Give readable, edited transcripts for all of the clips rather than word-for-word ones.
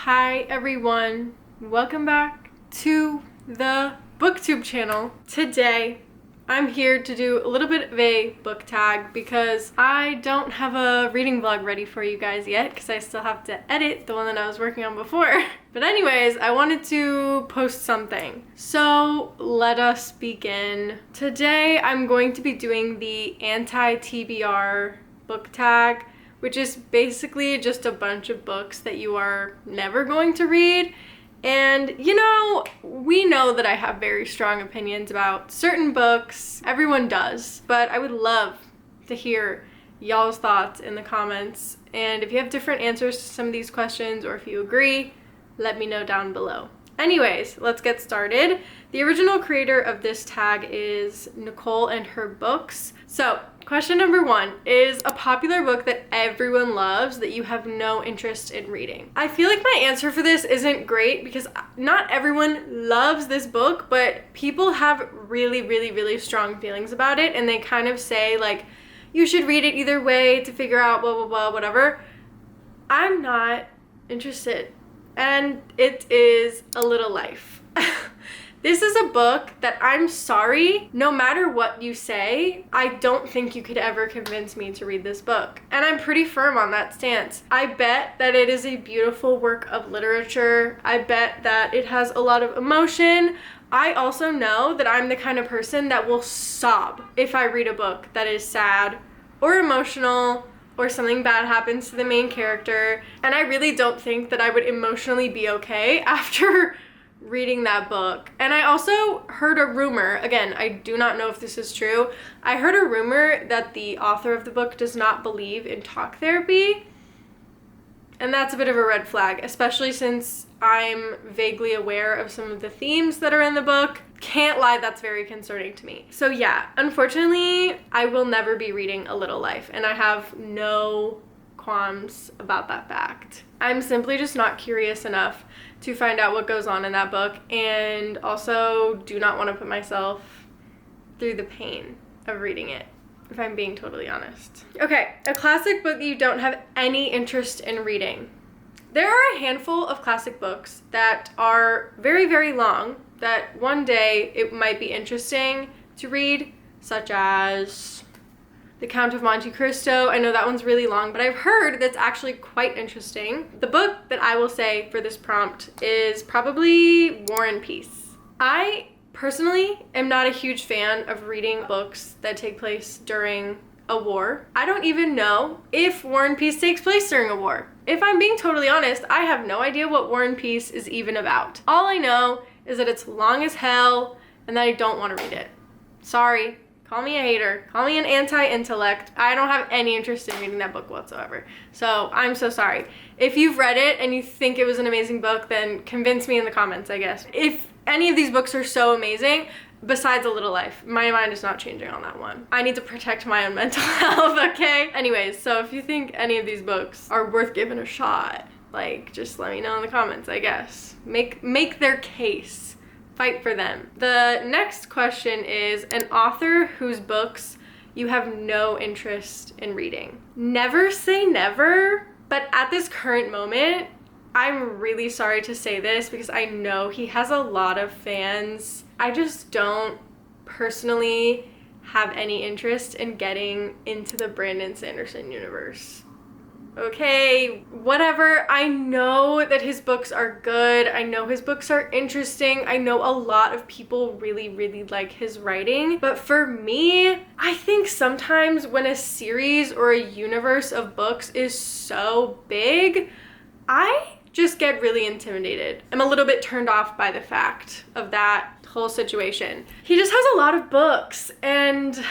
Hi everyone, welcome back to the BookTube channel. Today I'm here to do a little bit of a book tag because I don't have a reading vlog ready for you guys yet because I still have to edit the one that I was working on before. But anyways, I wanted to post something. So let us begin. Today I'm going to be doing the anti-tbr book tag, which is basically just a bunch of books that you are never going to read. And you know, we know that I have very strong opinions about certain books. Everyone does, but I would love to hear y'all's thoughts in the comments. And if you have different answers to some of these questions, or if you agree, let me know down below. Anyways, let's get started. The original creator of this tag is Nicole and her books. So question number 1 is a popular book that everyone loves that you have no interest in reading. I feel like my answer for this isn't great because not everyone loves this book, but people have really strong feelings about it, and they kind of say like, you should read it either way to figure out blah blah blah whatever. I'm not interested, and it is A Little Life. This is a book that I'm sorry, no matter what you say, I don't think you could ever convince me to read this book. And I'm pretty firm on that stance. I bet that it is a beautiful work of literature. I bet that it has a lot of emotion. I also know that I'm the kind of person that will sob if I read a book that is sad or emotional or something bad happens to the main character. And I really don't think that I would emotionally be okay after reading that book. And I also heard a rumor, again, I do not know if this is true, I heard a rumor that the author of the book does not believe in talk therapy. And that's a bit of a red flag, especially since I'm vaguely aware of some of the themes that are in the book. Can't lie, that's very concerning to me. So yeah, unfortunately, I will never be reading A Little Life, and I have no qualms about that fact. I'm simply just not curious enough to find out what goes on in that book, and also do not want to put myself through the pain of reading it, if I'm being totally honest. Okay, a classic book that you don't have any interest in reading. There are a handful of classic books that are very long that one day it might be interesting to read, such as The Count of Monte Cristo. I know that one's really long, but I've heard that's actually quite interesting. The book that I will say for this prompt is probably War and Peace. I personally am not a huge fan of reading books that take place during a war. I don't even know if War and Peace takes place during a war. If I'm being totally honest, I have no idea what War and Peace is even about. All I know is that it's long as hell and that I don't want to read it. Sorry. Call me a hater. Call me an anti-intellect. I don't have any interest in reading that book whatsoever. So I'm so sorry. If you've read it and you think it was an amazing book, then convince me in the comments, I guess. If any of these books are so amazing, besides A Little Life, my mind is not changing on that one. I need to protect my own mental health, okay? Anyways, so if you think any of these books are worth giving a shot, like, just let me know in the comments, I guess. Make their case. Fight for them. The next question is an author whose books you have no interest in reading. Never say never, but at this current moment, I'm really sorry to say this because I know he has a lot of fans. I just don't personally have any interest in getting into the Brandon Sanderson universe. Okay, whatever. I know that his books are good. I know his books are interesting. I know a lot of people really like his writing. But for me, I think sometimes when a series or a universe of books is so big, I just get really intimidated. I'm a little bit turned off by the fact of that whole situation. He just has a lot of books, and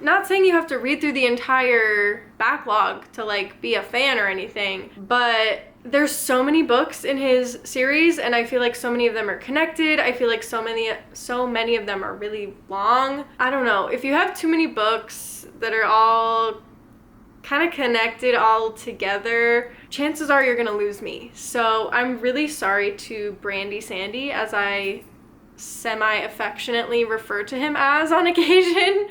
not saying you have to read through the entire backlog to like be a fan or anything, but there's so many books in his series, and I feel like so many of them are connected. I feel like so many of them are really long. I don't know. If you have too many books that are all kind of connected all together, chances are you're gonna lose me. So I'm really sorry to Brandy Sandy, as I semi-affectionately refer to him as on occasion,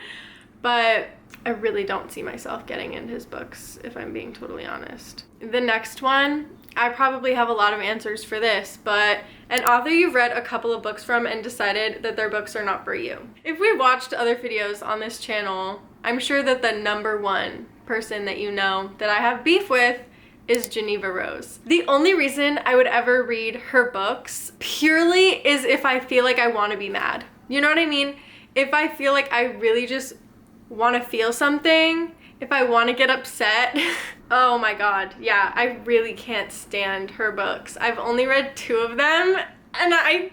but I really don't see myself getting into his books, if I'm being totally honest. The next one I probably have a lot of answers for this, but an author you've read a couple of books from and decided that their books are not for you. If we watched other videos on this channel, I'm sure that the number one person that you know that I have beef with is Geneva Rose. The only reason I would ever read her books purely is if I feel like I want to be mad. You know what I mean? If I feel like I really just want to feel something, if I want to get upset. Oh my god, yeah, I really can't stand her books. I've only read 2 of them, and I'm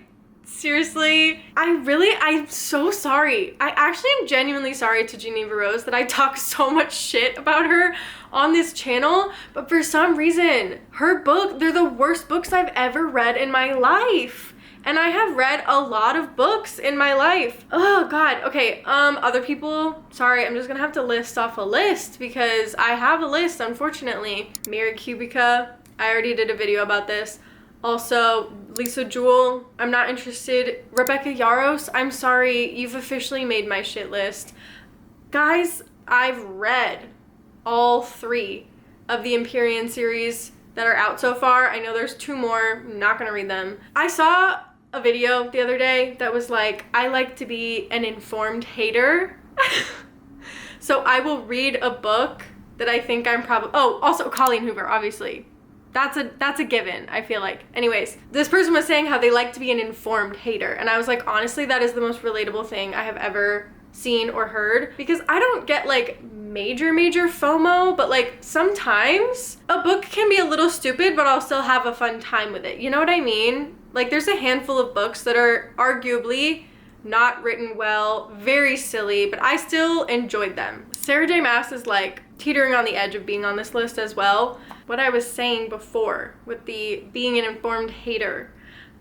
so sorry. I actually am genuinely sorry to Geneva Rose that I talk so much shit about her on this channel, but for some reason, they're the worst books I've ever read in my life. And I have read a lot of books in my life. Oh god, okay, other people, sorry, I'm just gonna have to list off a list because I have a list, unfortunately. Mary Kubica, I already did a video about this. Also, Lisa Jewell, I'm not interested. Rebecca Yarros, I'm sorry, you've officially made my shit list. Guys, I've read all 3 of the Empyrean series that are out so far. I know there's 2 more, I'm not gonna read them. I saw a video the other day that was like, I like to be an informed hater. So I will read a book that I think I'm probably, oh, also Colleen Hoover, obviously. That's a given, I feel like. Anyways, this person was saying how they like to be an informed hater. And I was like, honestly, that is the most relatable thing I have ever seen or heard, because I don't get like major FOMO, but like sometimes a book can be a little stupid, but I'll still have a fun time with it. You know what I mean? Like there's a handful of books that are arguably not written well, very silly, but I still enjoyed them. Sarah J. Maas is like teetering on the edge of being on this list as well. What I was saying before with the being an informed hater,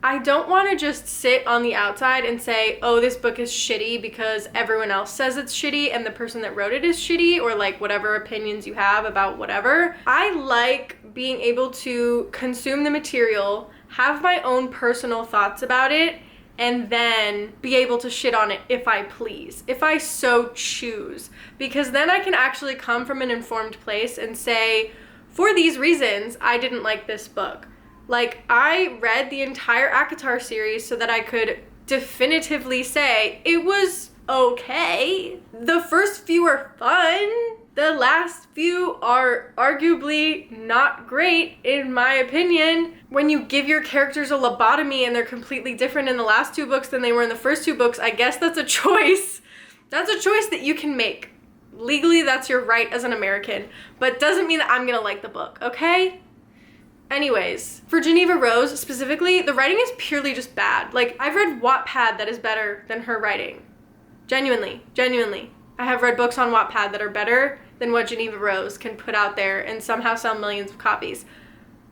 I don't want to just sit on the outside and say, oh, this book is shitty because everyone else says it's shitty and the person that wrote it is shitty, or like whatever opinions you have about whatever. I like being able to consume the material, have my own personal thoughts about it, and then be able to shit on it if I please, if I so choose. Because then I can actually come from an informed place and say, for these reasons, I didn't like this book. Like, I read the entire ACOTAR series so that I could definitively say it was okay. The first few are fun. The last few are arguably not great, in my opinion. When you give your characters a lobotomy and they're completely different in the last 2 books than they were in the first 2 books, I guess that's a choice. That's a choice that you can make. Legally, that's your right as an American, but doesn't mean that I'm gonna like the book, okay? Anyways, for Geneva Rose specifically, the writing is purely just bad. Like, I've read Wattpad that is better than her writing. Genuinely. I have read books on Wattpad that are better than what Geneva Rose can put out there and somehow sell millions of copies.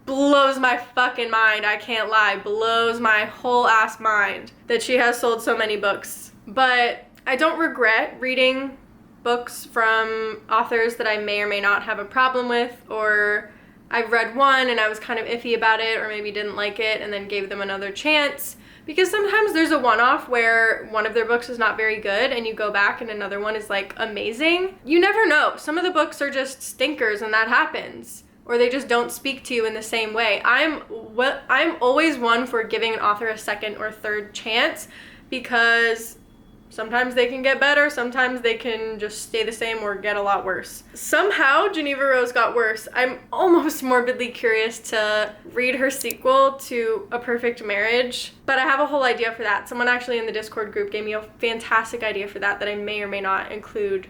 Blows my fucking mind, I can't lie. Blows my whole ass mind that she has sold so many books. But I don't regret reading books from authors that I may or may not have a problem with, or I've read one and I was kind of iffy about it, or maybe didn't like it and then gave them another chance. Because sometimes there's a one-off where one of their books is not very good and you go back and another one is like amazing. You never know. Some of the books are just stinkers and that happens. Or they just don't speak to you in the same way. I'm always one for giving an author a second or third chance, because sometimes they can get better, sometimes they can just stay the same or get a lot worse. Somehow, Geneva Rose got worse. I'm almost morbidly curious to read her sequel to A Perfect Marriage, but I have a whole idea for that. Someone actually in the Discord group gave me a fantastic idea for that I may or may not include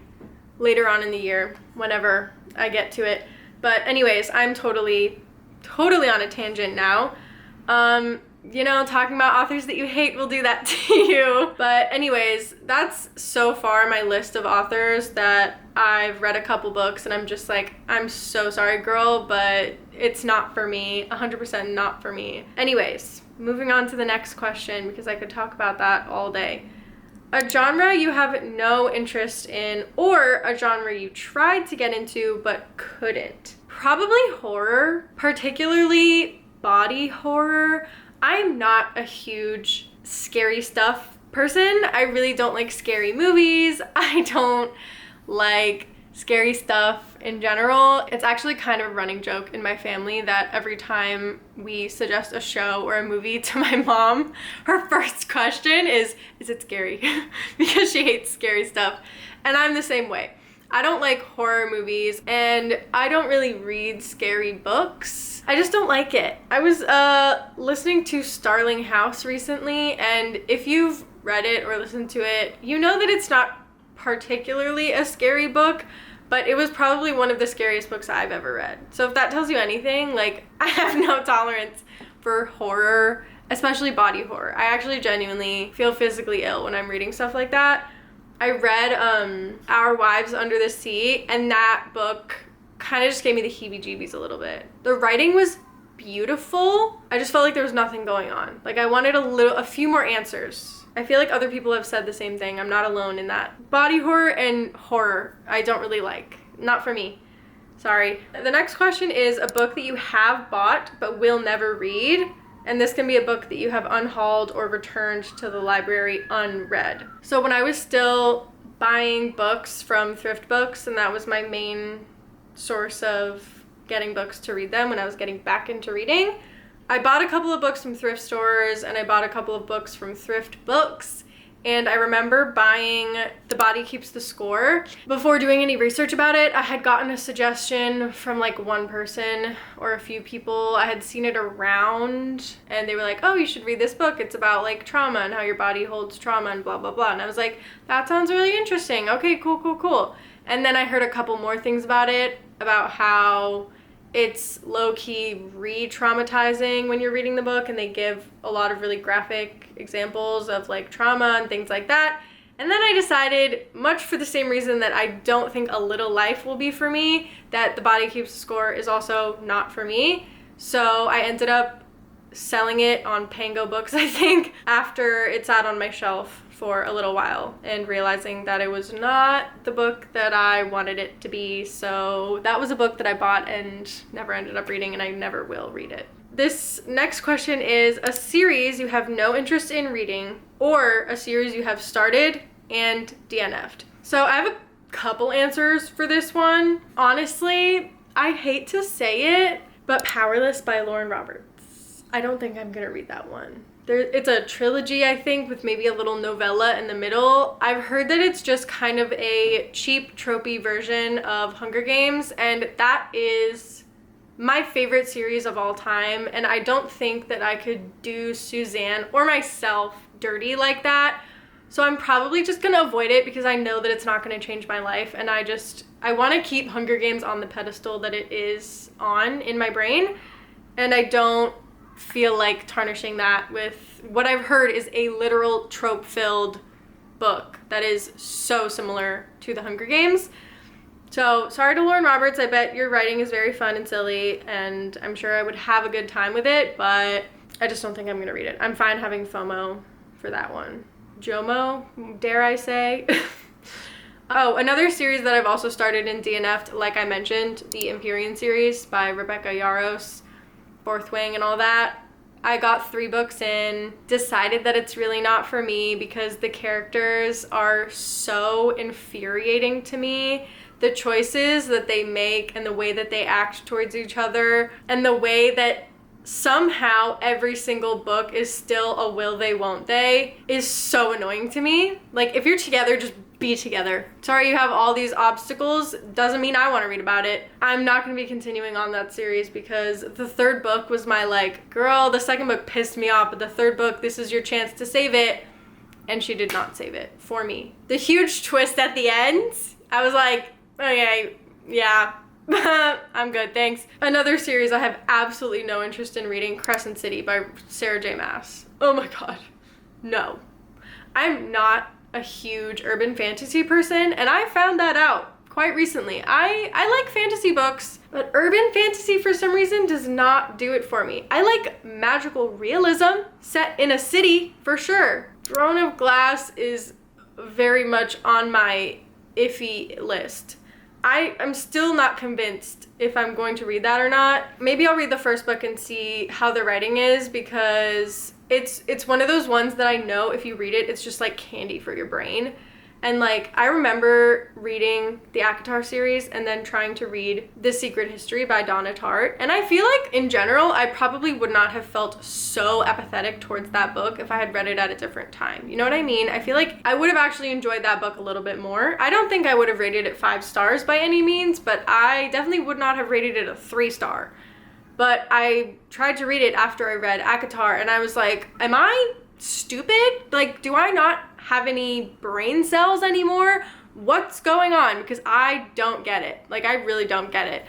later on in the year, whenever I get to it. But anyways, I'm totally on a tangent now. You know, talking about authors that you hate will do that to you. But anyways, that's so far my list of authors that I've read a couple books and I'm just like, I'm so sorry, girl, but it's not for me. 100% not for me. Anyways, moving on to the next question, because I could talk about that all day. A genre you have no interest in, or a genre you tried to get into but couldn't. Probably horror, particularly body horror. I'm not a huge scary stuff person. I really don't like scary movies. I don't like scary stuff in general. It's actually kind of a running joke in my family that every time we suggest a show or a movie to my mom, her first question is it scary? Because she hates scary stuff. And I'm the same way. I don't like horror movies and I don't really read scary books. I just don't like it. I was listening to Starling House recently, and if you've read it or listened to it, you know that it's not particularly a scary book, but it was probably one of the scariest books I've ever read. So if that tells you anything, like, I have no tolerance for horror, especially body horror. I actually genuinely feel physically ill when I'm reading stuff like that. I read Our Wives Under the Sea, and that book kind of just gave me the heebie-jeebies a little bit. The writing was beautiful. I just felt like there was nothing going on. Like, I wanted a few more answers. I feel like other people have said the same thing. I'm not alone in that. Body horror and horror, I don't really like. Not for me. Sorry. The next question is a book that you have bought but will never read. And this can be a book that you have unhauled or returned to the library unread. So when I was still buying books from thrift books, and that was my main source of getting books to read them when I was getting back into reading, I bought a couple of books from thrift stores and I bought a couple of books from thrift books. And I remember buying The Body Keeps the Score. Before doing any research about it, I had gotten a suggestion from like one person or a few people. I had seen it around and they were like, oh, you should read this book. It's about like trauma and how your body holds trauma and blah, blah, blah. And I was like, that sounds really interesting. Okay, cool, cool, cool. And then I heard a couple more things about it, about how it's low-key re-traumatizing when you're reading the book, and they give a lot of really graphic examples of like trauma and things like that. And then I decided, much for the same reason that I don't think A Little Life will be for me, that The Body Keeps the Score is also not for me. So I ended up selling it on Pango Books, I think, after it sat on my shelf for a little while and realizing that it was not the book that I wanted it to be. So that was a book that I bought and never ended up reading, and I never will read it. This next question is a series you have no interest in reading or a series you have started and DNF'd. So I have a couple answers for this one. Honestly, I hate to say it, but Powerless by Lauren Roberts. I don't think I'm gonna read that one. It's a trilogy, I think, with maybe a little novella in the middle. I've heard that it's just kind of a cheap, tropey version of Hunger Games, and that is my favorite series of all time, and I don't think that I could do Suzanne or myself dirty like that. So I'm probably just gonna avoid it because I know that it's not gonna change my life, and I wanna keep Hunger Games on the pedestal that it is on in my brain, and I don't feel like tarnishing that with what I've heard is a literal trope-filled book that is so similar to the Hunger Games. So sorry to Lauren Roberts, I bet your writing is very fun and silly, and I'm sure I would have a good time with it, but I just don't think I'm gonna read it. I'm fine having FOMO for that one. JOMO, dare I say? Oh, another series that I've also started in DNF'd, like I mentioned, the Empyrean series by Rebecca Yarros, Fourth Wing and all that. I got 3 books in, decided that it's really not for me because the characters are so infuriating to me. The choices that they make and the way that they act towards each other and the way that somehow every single book is still a will they, won't they is so annoying to me. Like, if you're together, just be together. Sorry you have all these obstacles, doesn't mean I want to read about it. I'm not going to be continuing on that series because the 3rd book was my like, girl, the 2nd book pissed me off, but the 3rd book, this is your chance to save it. And she did not save it for me. The huge twist at the end, I was like, okay, yeah, I'm good, thanks. Another series I have absolutely no interest in reading, Crescent City by Sarah J. Maas. Oh my god, no. I'm not a huge urban fantasy person, and I found that out quite recently. I like fantasy books, but urban fantasy for some reason does not do it for me. I like magical realism set in a city for sure. Throne of Glass is very much on my iffy list. I'm still not convinced if I'm going to read that or not. Maybe I'll read the 1st book and see how the writing is, because it's one of those ones that I know if you read it, it's just like candy for your brain. And like, I remember reading the ACOTAR series and then trying to read The Secret History by Donna Tartt. And I feel like in general, I probably would not have felt so apathetic towards that book if I had read it at a different time. You know what I mean? I feel like I would have actually enjoyed that book a little bit more. I don't think I would have rated it 5 stars by any means, but I definitely would not have rated it a 3-star. But I tried to read it after I read ACOTAR and I was like, am I stupid? Like, do I not have any brain cells anymore? What's going on? Because I don't get it. Like, I really don't get it.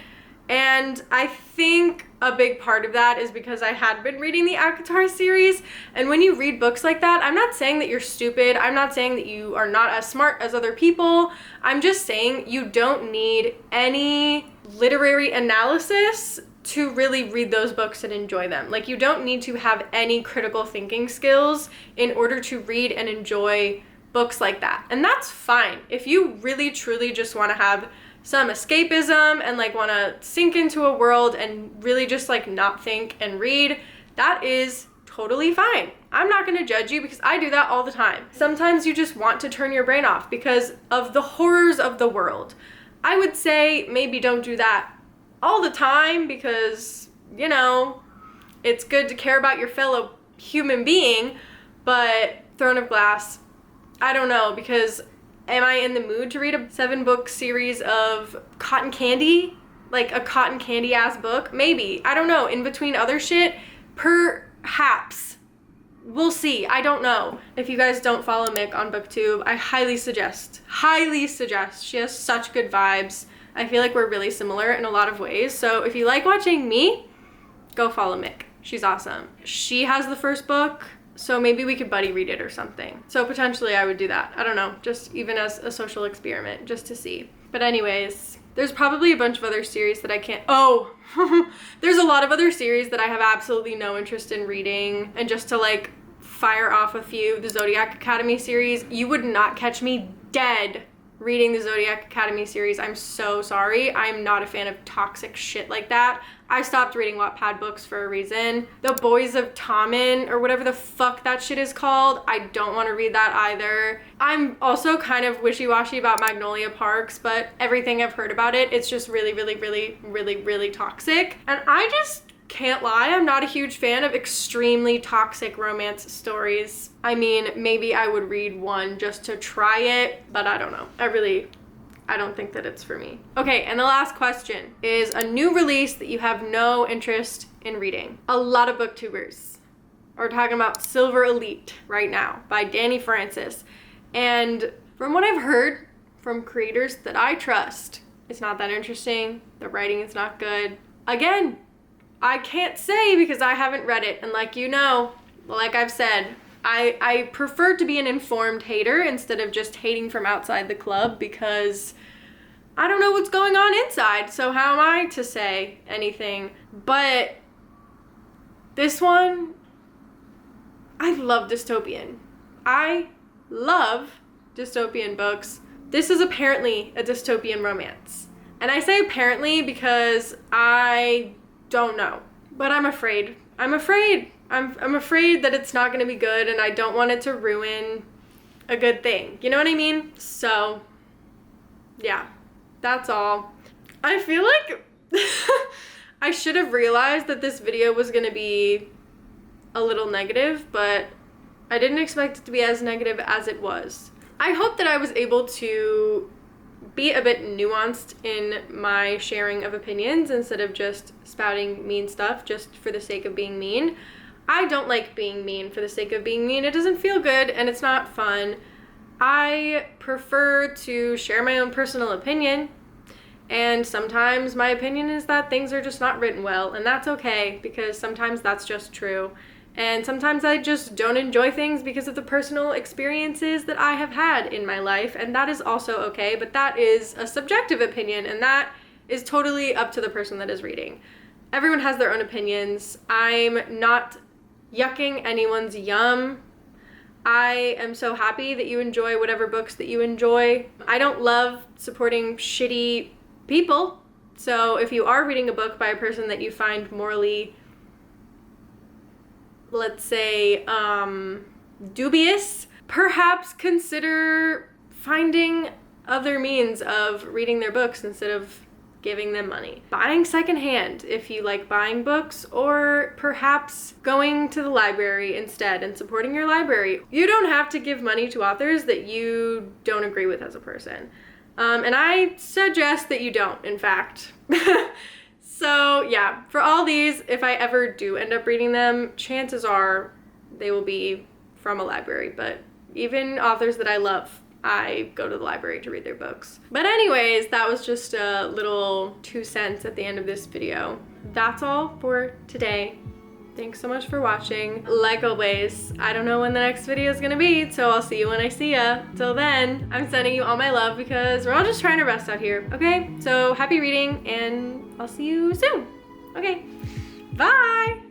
And I think a big part of that is because I had been reading the ACOTAR series. And when you read books like that, I'm not saying that you're stupid. I'm not saying that you are not as smart as other people. I'm just saying you don't need any literary analysis to really read those books and enjoy them. Like, you don't need to have any critical thinking skills in order to read and enjoy books like that. And that's fine. If you really truly just want to have some escapism and like want to sink into a world and really just like not think and read, that is totally fine. I'm not going to judge you because I do that all the time. Sometimes you just want to turn your brain off because of the horrors of the world. I would say maybe don't do that all the time because, you know, it's good to care about your fellow human being, but Throne of Glass, I don't know, because am I in the mood to read a 7-book series of cotton candy? Like a cotton candy ass book? Maybe. I don't know. In between other shit? Perhaps. We'll see. I don't know. If you guys don't follow Mick on BookTube, I highly suggest. She has such good vibes. I feel like we're really similar in a lot of ways. So if you like watching me, go follow Mick. She's awesome. She has the first book, so maybe we could buddy read it or something. So potentially I would do that. I don't know, just even as a social experiment, just to see. But anyways, there's probably a bunch of other series that I can't, there's a lot of other series that I have absolutely no interest in reading. And just to like fire off a few, the Zodiac Academy series, you would not catch me dead reading the Zodiac Academy series. I'm so sorry. I'm not a fan of toxic shit like that. I stopped reading Wattpad books for a reason. The Boys of Tommen, or whatever the fuck that shit is called, I don't want to read that either. I'm also kind of wishy-washy about Magnolia Parks, but everything I've heard about it, it's just really, really, really, really, really toxic. And I just can't lie, I'm not a huge fan of extremely toxic romance stories. I mean, maybe I would read one just to try it, but I don't know. I don't think that it's for me. Okay, and the last question is a new release that you have no interest in reading. A lot of booktubers are talking about Silver Elite right now by Danny Francis. And from what I've heard from creators that I trust, it's not that interesting. The writing is not good. Again, I can't say because I haven't read it. And like you know, like I've said, I prefer to be an informed hater instead of just hating from outside the club because I don't know what's going on inside. So how am I to say anything? But this one, I love dystopian. I love dystopian books. This is apparently a dystopian romance. And I say apparently because I don't know, but I'm afraid. I'm afraid that it's not going to be good and I don't want it to ruin a good thing. You know what I mean? So, yeah, that's all. I feel like I should have realized that this video was going to be a little negative, but I didn't expect it to be as negative as it was. I hope that I was able to be a bit nuanced in my sharing of opinions instead of just spouting mean stuff just for the sake of being mean. I don't like being mean for the sake of being mean. It doesn't feel good and it's not fun. I prefer to share my own personal opinion, and sometimes my opinion is that things are just not written well, and that's okay because sometimes that's just true. And sometimes I just don't enjoy things because of the personal experiences that I have had in my life, and that is also okay, but that is a subjective opinion, and that is totally up to the person that is reading. Everyone has their own opinions. I'm not yucking anyone's yum. I am so happy that you enjoy whatever books that you enjoy. I don't love supporting shitty people, so if you are reading a book by a person that you find morally, let's say, dubious, perhaps consider finding other means of reading their books instead of giving them money. Buying secondhand if you like buying books, or perhaps going to the library instead and supporting your library. You don't have to give money to authors that you don't agree with as a person. And I suggest that you don't, in fact. So yeah, for all these, if I ever do end up reading them, chances are they will be from a library. But even authors that I love, I go to the library to read their books. But anyways, that was just a little 2 cents at the end of this video. That's all for today. Thanks so much for watching. Like always, I don't know when the next video is gonna be, so I'll see you when I see ya. Till then, I'm sending you all my love because we're all just trying our best out here, okay? So happy reading, and I'll see you soon. Okay, bye!